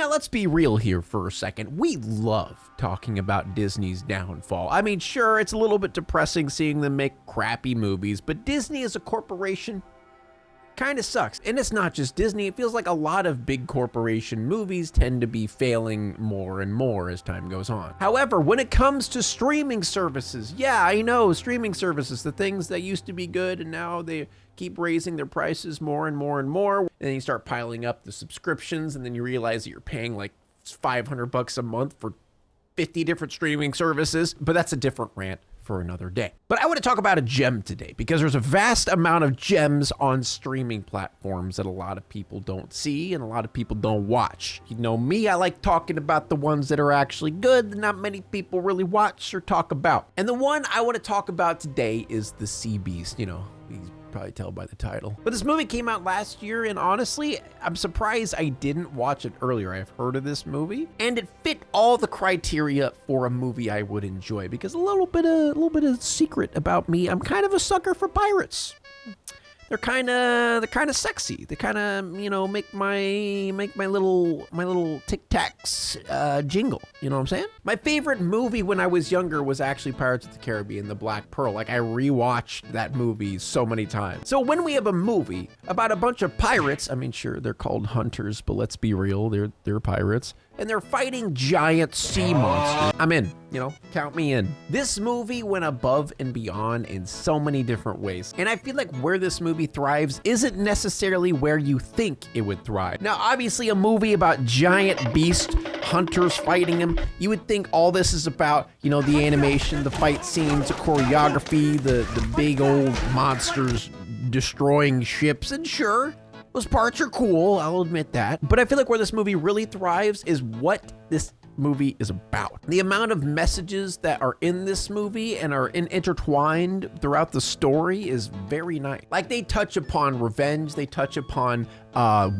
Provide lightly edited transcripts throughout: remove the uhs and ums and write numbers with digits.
Now let's be real here for a second. We love talking about Disney's downfall. I mean, sure, it's a little bit depressing seeing them make crappy movies, but Disney as a corporation kind of sucks. And it's not just Disney. It feels like a lot of big corporation movies tend to be failing more and more as time goes on. However, when it comes to streaming services, yeah, I know, streaming services, the things that used to be good and now they keep raising their prices more and more and more. And then you start piling up the subscriptions and then you realize that you're paying like $500 a month for 50 different streaming services, but that's a different rant for another day. But I want to talk about a gem today because there's a vast amount of gems on streaming platforms that a lot of people don't see and a lot of people don't watch. You know me, I like talking about the ones that are actually good that not many people really watch or talk about. And the one I want to talk about today is the Sea Beast. You know, you probably tell by the title. But this movie came out last year, and honestly, I'm surprised I didn't watch it earlier. I've heard of this movie, and it fit all the criteria for a movie I would enjoy. Because a little bit of secret about me, I'm kind of a sucker for pirates. They're kind of sexy. They kind of, you know, make my little Tic Tacs jingle. You know what I'm saying? My favorite movie when I was younger was actually Pirates of the Caribbean: The Black Pearl. Like, I rewatched that movie so many times. So when we have a movie about a bunch of pirates, I mean, sure, they're called hunters, but let's be real, they're pirates, and they're fighting giant sea monsters, I'm in. You know, count me in. This movie went above and beyond in so many different ways. And I feel like where this movie thrives isn't necessarily where you think it would thrive. Now, obviously, a movie about giant beast hunters fighting them, you would think all this is about, you know, the animation, the fight scenes, the choreography, the big old monsters destroying ships, and sure, those parts are cool, I'll admit that. But I feel like where this movie really thrives is what this movie is about. The amount of messages that are in this movie and are intertwined throughout the story is very nice. Like, they touch upon revenge, they touch upon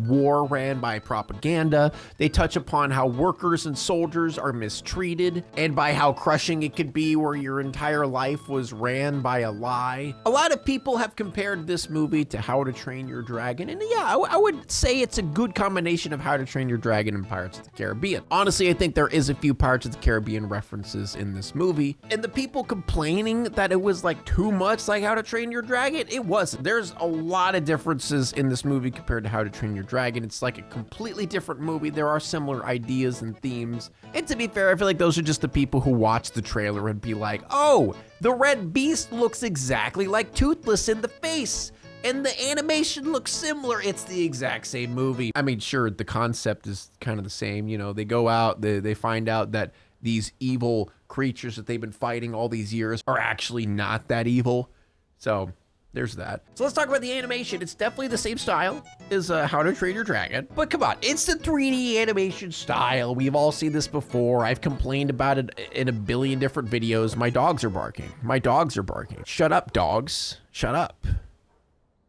war ran by propaganda, they touch upon how workers and soldiers are mistreated, and by how crushing it could be where your entire life was ran by a lie. A lot of people have compared this movie to How to Train Your Dragon, and yeah, I would say it's a good combination of How to Train Your Dragon and Pirates of the Caribbean. Honestly, I think there is a few Pirates of the Caribbean references in this movie, and the people complaining that it was like too much like How to Train Your Dragon, it wasn't. There's a lot of differences in this movie compared to How to Train Your Dragon. It's like a completely different movie. There are similar ideas and themes, and to be fair, I feel like those are just the people who watch the trailer and be like, oh, the red beast looks exactly like Toothless in the face, and the animation looks similar. It's the exact same movie. I mean, sure, the concept is kind of the same. You know, they go out, they find out that these evil creatures that they've been fighting all these years are actually not that evil. So there's that. So let's talk about the animation. It's definitely the same style as How to Train Your Dragon. But come on, it's the 3D animation style. We've all seen this before. I've complained about it in a billion different videos. My dogs are barking. My dogs are barking. Shut up, dogs. Shut up.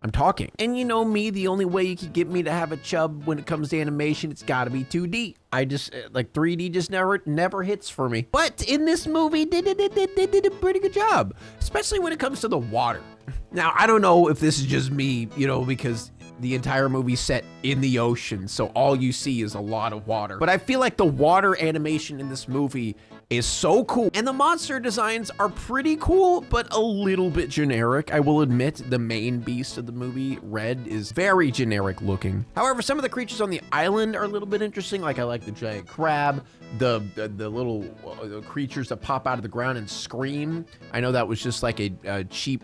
I'm talking. And you know me, the only way you can get me to have a chub when it comes to animation, it's gotta be 2D. I just, like, 3D just never hits for me. But in this movie, they did a pretty good job, especially when it comes to the water. Now, I don't know if this is just me, you know, because the entire movie's set in the ocean, so all you see is a lot of water. But I feel like the water animation in this movie is so cool. And the monster designs are pretty cool, but a little bit generic. I will admit the main beast of the movie, Red, is very generic looking. However, some of the creatures on the island are a little bit interesting. Like, I like the giant crab, the little creatures that pop out of the ground and scream. I know that was just like a cheap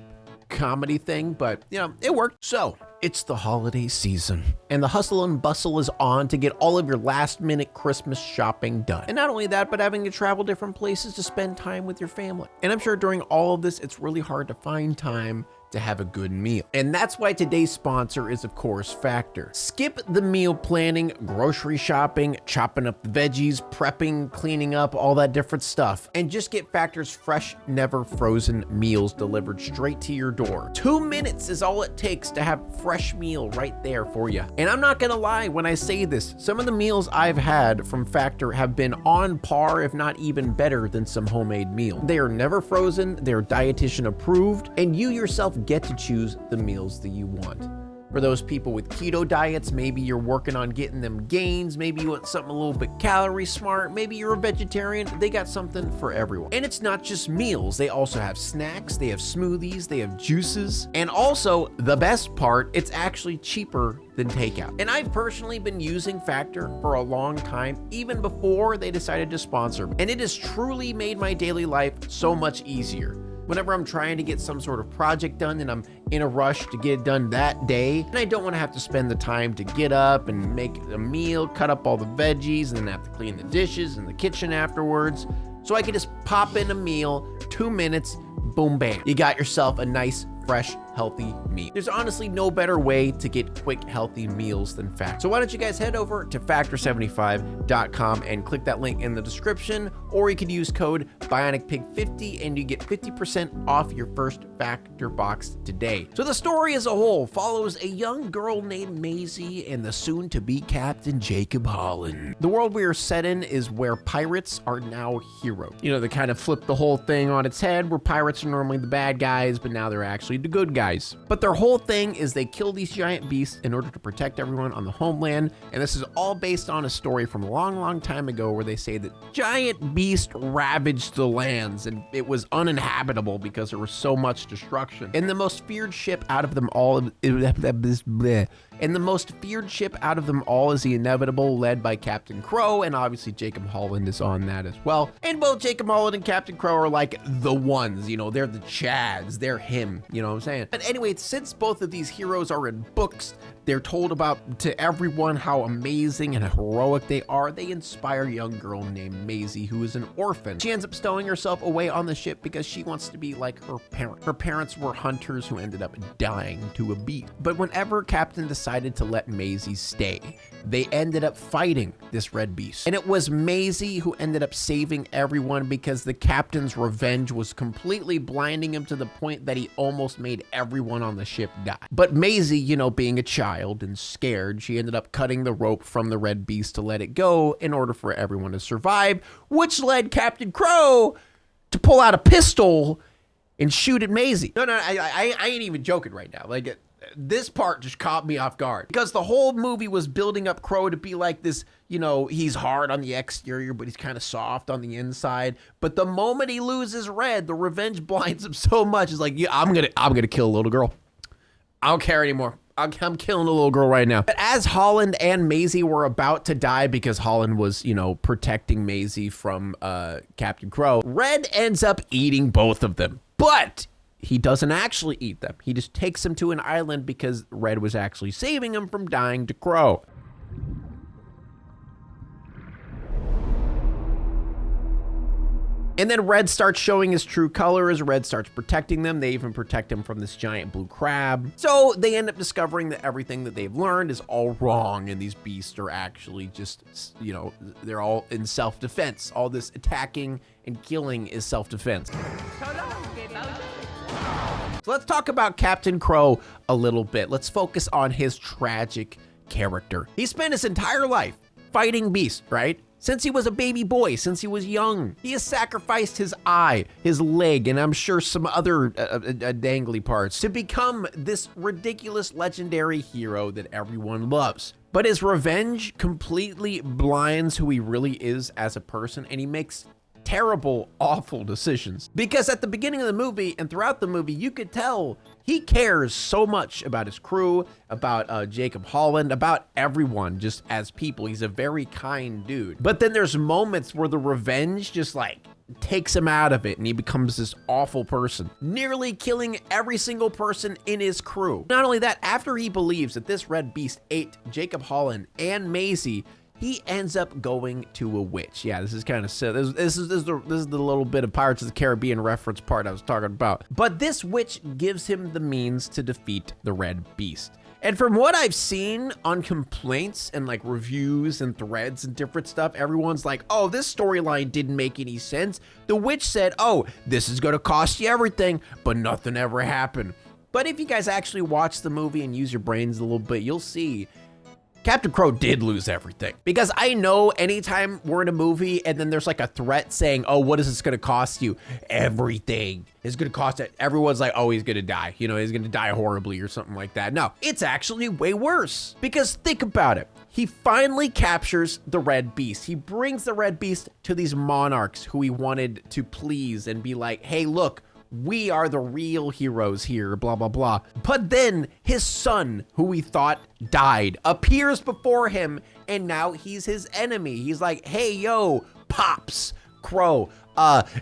comedy thing, but you know, it worked. So it's the holiday season, and the hustle and bustle is on to get all of your last minute Christmas shopping done. And not only that, but having to travel different places to spend time with your family. And I'm sure during all of this, it's really hard to find time to have a good meal. And that's why today's sponsor is, of course, Factor. Skip the meal planning, grocery shopping, chopping up the veggies, prepping, cleaning up, all that different stuff, and just get Factor's fresh, never frozen meals delivered straight to your door. 2 minutes is all it takes to have a fresh meal right there for you. And I'm not gonna lie when I say this, some of the meals I've had from Factor have been on par, if not even better than some homemade meal. They are never frozen, they're dietitian approved, and you yourself get to choose the meals that you want. For those people with keto diets, maybe you're working on getting them gains, maybe you want something a little bit calorie smart, maybe you're a vegetarian, they got something for everyone. And it's not just meals, they also have snacks, they have smoothies, they have juices, and also, the best part, it's actually cheaper than takeout. And I've personally been using Factor for a long time, even before they decided to sponsor me. And it has truly made my daily life so much easier. Whenever I'm trying to get some sort of project done and I'm in a rush to get it done that day, and I don't want to have to spend the time to get up and make a meal, cut up all the veggies, and then have to clean the dishes in the kitchen afterwards. So I can just pop in a meal, 2 minutes, boom, bam. You got yourself a nice, fresh, healthy meal. There's honestly no better way to get quick, healthy meals than Factor. So why don't you guys head over to factor75.com and click that link in the description, or you could use code Bionicpig50 and you get 50% off your first Factor box today. So the story as a whole follows a young girl named Maisy and the soon-to-be Captain Jacob Holland. The world we are set in is where pirates are now heroes. You know, they kind of flip the whole thing on its head, where pirates are normally the bad guys, but now they're actually the good guys. But their whole thing is they kill these giant beasts in order to protect everyone on the homeland. And this is all based on a story from a long, long time ago where they say that giant beasts ravaged the lands and it was uninhabitable because there was so much destruction. And the most feared ship out of them all is the Inevitable, led by Captain Crow, and obviously Jacob Holland is on that as well. And both Jacob Holland and Captain Crow are like the ones, you know, they're the Chads, they're him, you know what I'm saying? But anyway, since both of these heroes are in books, they're told about to everyone how amazing and heroic they are. They inspire a young girl named Maisy, who is an orphan. She ends up stowing herself away on the ship because she wants to be like her parents. Her parents were hunters who ended up dying to a beast. But whenever Captain decided to let Maisy stay, they ended up fighting this red beast. And it was Maisy who ended up saving everyone because the captain's revenge was completely blinding him to the point that he almost made everyone on the ship die. But Maisy, you know, being a child and scared, she ended up cutting the rope from the red beast to let it go in order for everyone to survive, which led Captain Crow to pull out a pistol and shoot at Maisy. No, I ain't even joking right now. Like, this part just caught me off guard because the whole movie was building up Crow to be like this, you know, he's hard on the exterior, but he's kind of soft on the inside. But the moment he loses Red, the revenge blinds him so much. It's like, yeah, I'm gonna kill a little girl. I don't care anymore. I'm killing a little girl right now. But as Holland and Maisy were about to die because Holland was, you know, protecting Maisy from Captain Crow, Red ends up eating both of them. But he doesn't actually eat them. He just takes them to an island because Red was actually saving him from dying to Crow. And then Red starts showing his true colors. Red starts protecting them. They even protect him from this giant blue crab. So they end up discovering that everything that they've learned is all wrong. And these beasts are actually just, you know, they're all in self-defense. All this attacking and killing is self-defense. So let's talk about Captain Crow a little bit. Let's focus on his tragic character. He spent his entire life fighting beasts, right? Since he was a baby boy, since he was young, he has sacrificed his eye, his leg, and I'm sure some other dangly parts to become this ridiculous legendary hero that everyone loves. But his revenge completely blinds who he really is as a person, and he makes terrible, awful decisions. Because at the beginning of the movie and throughout the movie, you could tell he cares so much about his crew, about Jacob Holland, about everyone just as people. He's a very kind dude. But then there's moments where the revenge just like takes him out of it and he becomes this awful person, nearly killing every single person in his crew. Not only that, after he believes that this red beast ate Jacob Holland and Maisy, he ends up going to a witch. Yeah, this is kind of silly. This is the little bit of Pirates of the Caribbean reference part I was talking about. But this witch gives him the means to defeat the red beast. And from what I've seen on complaints and like reviews and threads and different stuff, everyone's like, oh, this storyline didn't make any sense. The witch said, oh, this is gonna cost you everything, but nothing ever happened. But if you guys actually watch the movie and use your brains a little bit, you'll see Captain Crow did lose everything, because I know anytime we're in a movie and then there's like a threat saying, oh, what is this gonna cost you? Everything is gonna cost it. Everyone's like, oh, he's gonna die. You know, he's gonna die horribly or something like that. No, it's actually way worse, because think about it. He finally captures the Red Beast. He brings the Red Beast to these monarchs who he wanted to please and be like, hey, look, we are the real heroes here, blah, blah, blah. But then his son, who he thought died, appears before him, and now he's his enemy. He's like, hey, yo, Pops, Crow,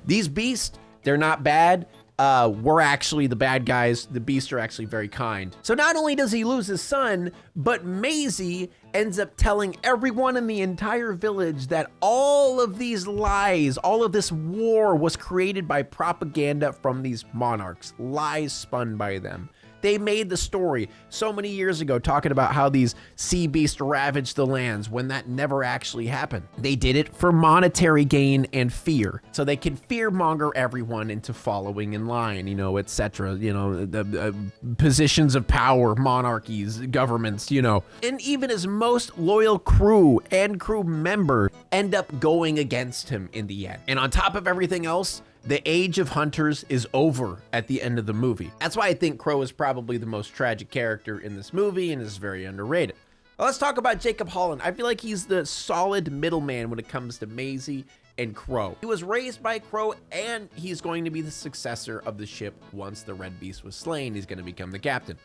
these beasts, they're not bad. We're actually the bad guys. The beasts are actually very kind. So not only does he lose his son, but Maisy ends up telling everyone in the entire village that all of these lies, all of this war was created by propaganda from these monarchs, lies spun by them. They made the story so many years ago talking about how these sea beasts ravaged the lands when that never actually happened. They did it for monetary gain and fear, so they can fearmonger everyone into following in line, you know, etc. You know, the positions of power, monarchies, governments, you know. And even his most loyal crew and crew member end up going against him in the end. And on top of everything else, the age of hunters is over at the end of the movie. That's why I think Crow is probably the most tragic character in this movie and is very underrated. Well, let's talk about Jacob Holland. I feel like he's the solid middleman when it comes to Maisy and Crow. He was raised by Crow, and he's going to be the successor of the ship once the Red Beast was slain. He's going to become the captain.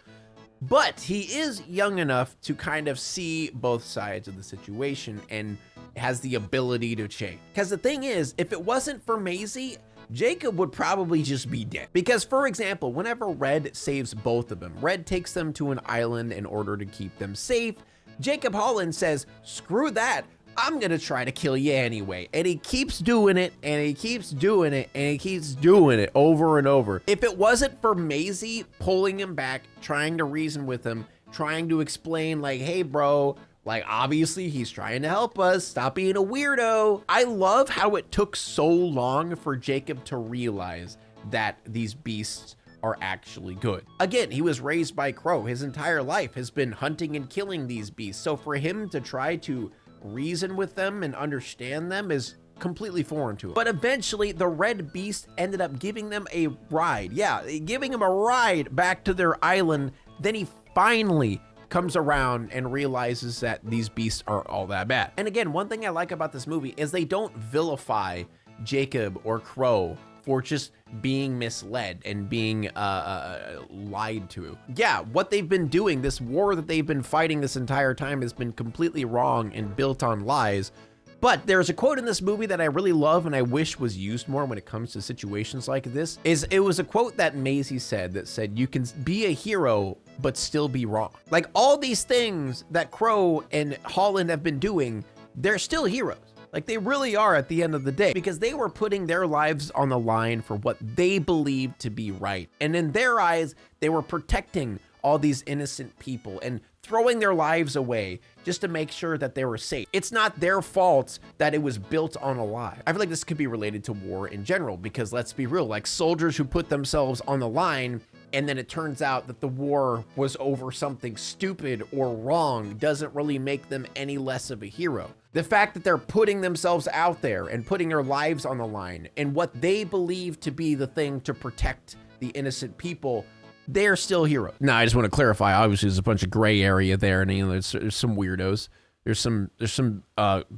But he is young enough to kind of see both sides of the situation and has the ability to change. Because the thing is, if it wasn't for Maisy, Jacob would probably just be dead. Because, for example, whenever Red saves both of them, Red takes them to an island in order to keep them safe. Jacob Holland says, screw that, I'm gonna try to kill you anyway. And he keeps doing it, and he keeps doing it, and he keeps doing it over and over. If it wasn't for Maisy pulling him back, trying to reason with him, trying to explain like, hey bro, like, obviously he's trying to help us, stop being a weirdo. I love how it took so long for Jacob to realize that these beasts are actually good. Again, he was raised by Crow. His entire life has been hunting and killing these beasts. So for him to try to reason with them and understand them is completely foreign to him. But eventually the Red Beast ended up giving them a ride. Yeah, giving him a ride back to their island. Then he finally comes around and realizes that these beasts aren't all that bad. And again, one thing I like about this movie is they don't vilify Jacob or Crow for just being misled and being lied to. Yeah, what they've been doing, this war that they've been fighting this entire time has been completely wrong and built on lies. But there's a quote in this movie that I really love and I wish was used more when it comes to situations like this. It was a quote that Maisy said that said, you can be a hero, but still be wrong. Like all these things that Crow and Holland have been doing, they're still heroes. Like they really are at the end of the day, because they were putting their lives on the line for what they believed to be right. And in their eyes, they were protecting all these innocent people and throwing their lives away just to make sure that they were safe. It's not their fault that it was built on a lie. I feel like this could be related to war in general, because let's be real, like soldiers who put themselves on the line and then it turns out that the war was over something stupid or wrong doesn't really make them any less of a hero. The fact that they're putting themselves out there and putting their lives on the line and what they believe to be the thing to protect the innocent people, they're still heroes. Now, I just want to clarify, obviously there's a bunch of gray area there, and you know, there's some weirdos. There's some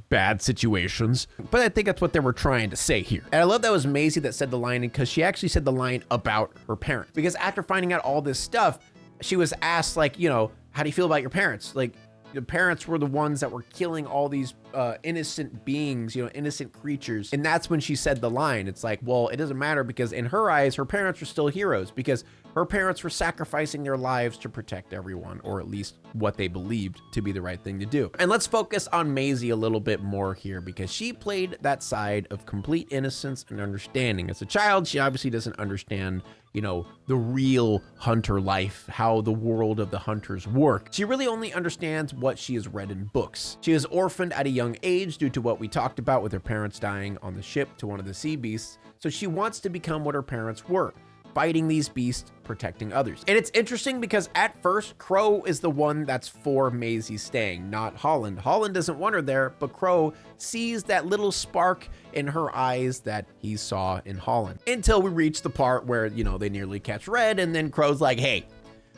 bad situations, but I think that's what they were trying to say here. And I love that was Maisy that said the line, because she actually said the line about her parents. Because after finding out all this stuff, she was asked, like, you know, how do you feel about your parents? Like, the parents were the ones that were killing all these innocent beings, you know, innocent creatures. And that's when she said the line. It's like, well, it doesn't matter, because in her eyes, her parents are still heroes, because her parents were sacrificing their lives to protect everyone, or at least what they believed to be the right thing to do. And let's focus on Maisy a little bit more here, because she played that side of complete innocence and understanding. As a child, she obviously doesn't understand, you know, the real hunter life, how the world of the hunters work. She really only understands what she has read in books. She is orphaned at a young age due to what we talked about with her parents dying on the ship to one of the sea beasts, so she wants to become what her parents were. fighting these beasts, protecting others. And it's interesting because at first, Crow is the one that's for Maisy staying, not Holland. Holland doesn't want her there, but Crow sees that little spark in her eyes that he saw in Holland. Until we reach the part where, you know, they nearly catch Red, and then Crow's like, hey,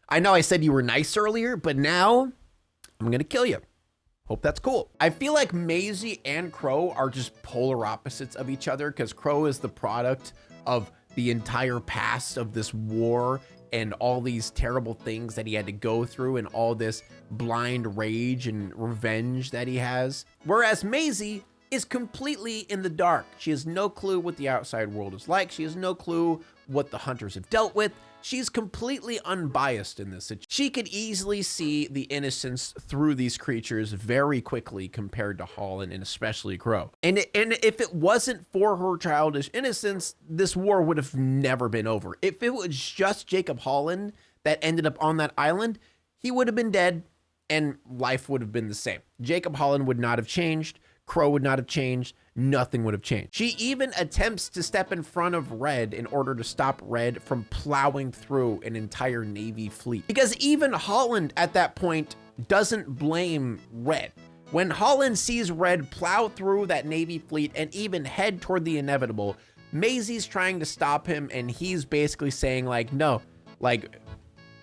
I know I said you were nice earlier, but now I'm gonna kill you. Hope that's cool. I feel like Maisy and Crow are just polar opposites of each other because Crow is the product of the entire past of this war and all these terrible things that he had to go through and all this blind rage and revenge that he has. Whereas Maisy is completely in the dark. She has no clue what the outside world is like. She has no clue what the hunters have dealt with. She's completely unbiased in this. She could easily see the innocence through these creatures very quickly compared to Holland and especially Crow. And if it wasn't for her childish innocence, this war would have never been over. If it was just Jacob Holland that ended up on that island, he would have been dead and life would have been the same. Jacob Holland would not have changed. Crow would not have changed. Nothing would have changed. She even attempts to step in front of Red in order to stop Red from plowing through an entire Navy fleet. Because even Holland at that point doesn't blame Red. When Holland sees Red plow through that Navy fleet and even head toward the inevitable, Maisy's trying to stop him and he's basically saying like, no, like,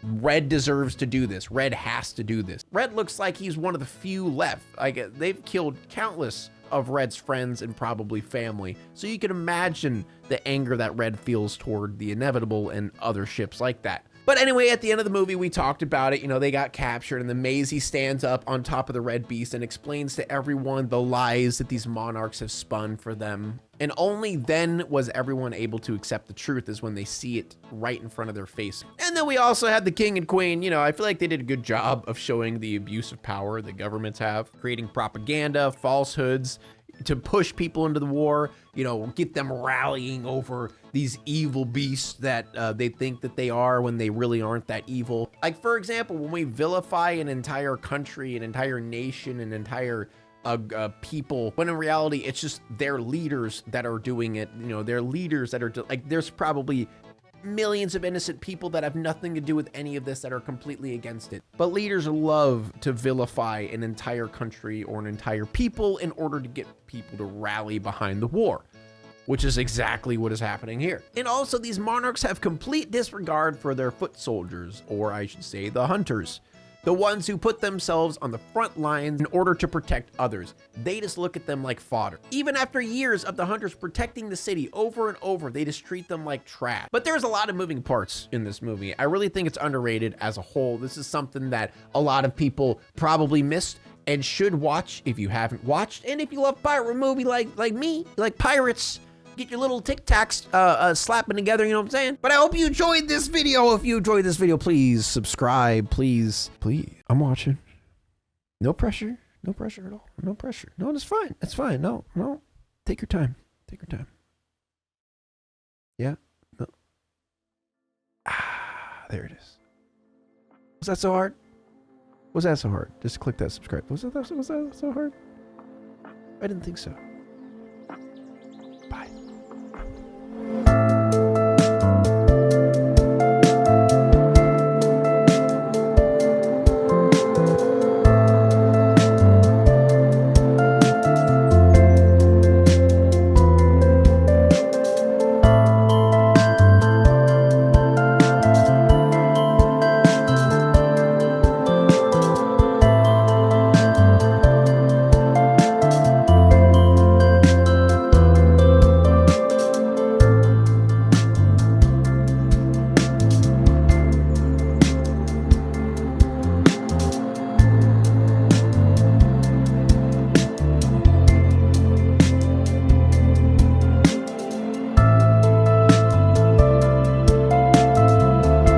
Red deserves to do this. Red has to do this. Red looks like he's one of the few left. Like, they've killed countless of Red's friends and probably family. So you can imagine the anger that Red feels toward the inevitable and other ships like that. But anyway, at the end of the movie, we talked about it. You know, they got captured and then Maisy stands up on top of the Red Beast and explains to everyone the lies that these monarchs have spun for them. And only then was everyone able to accept the truth, is when they see it right in front of their face. And then we also had the king and queen. You know, I feel like they did a good job of showing the abuse of power that governments have, creating propaganda, falsehoods, to push people into the war, you know, get them rallying over these evil beasts that they think that they are when they really aren't that evil. Like, for example, when we vilify an entire country, an entire nation, an entire people, when in reality, it's just their leaders that are doing it. You know, their leaders that are like, there's probably millions of innocent people that have nothing to do with any of this that are completely against it. But leaders love to vilify an entire country or an entire people in order to get people to rally behind the war, which is exactly what is happening here. And also, these monarchs have complete disregard for their foot soldiers, or I should say the hunters. The ones who put themselves on the front lines in order to protect others. They just look at them like fodder. Even after years of the hunters protecting the city over and over, they just treat them like trash. But there's a lot of moving parts in this movie. I really think it's underrated as a whole. This is something that a lot of people probably missed and should watch if you haven't watched. And if you love pirate movie like me, like pirates, get your little Tic Tacs slapping together, you know what I'm saying? But I hope you enjoyed this video. If you enjoyed this video, please subscribe, please. I'm watching. No pressure. No pressure at all. No pressure. No, it's fine. It's fine. No. Take your time. Take your time. Yeah. No. Ah, there it is. Was that so hard? Was that so hard? Just click that subscribe. Was that so hard? I didn't think so.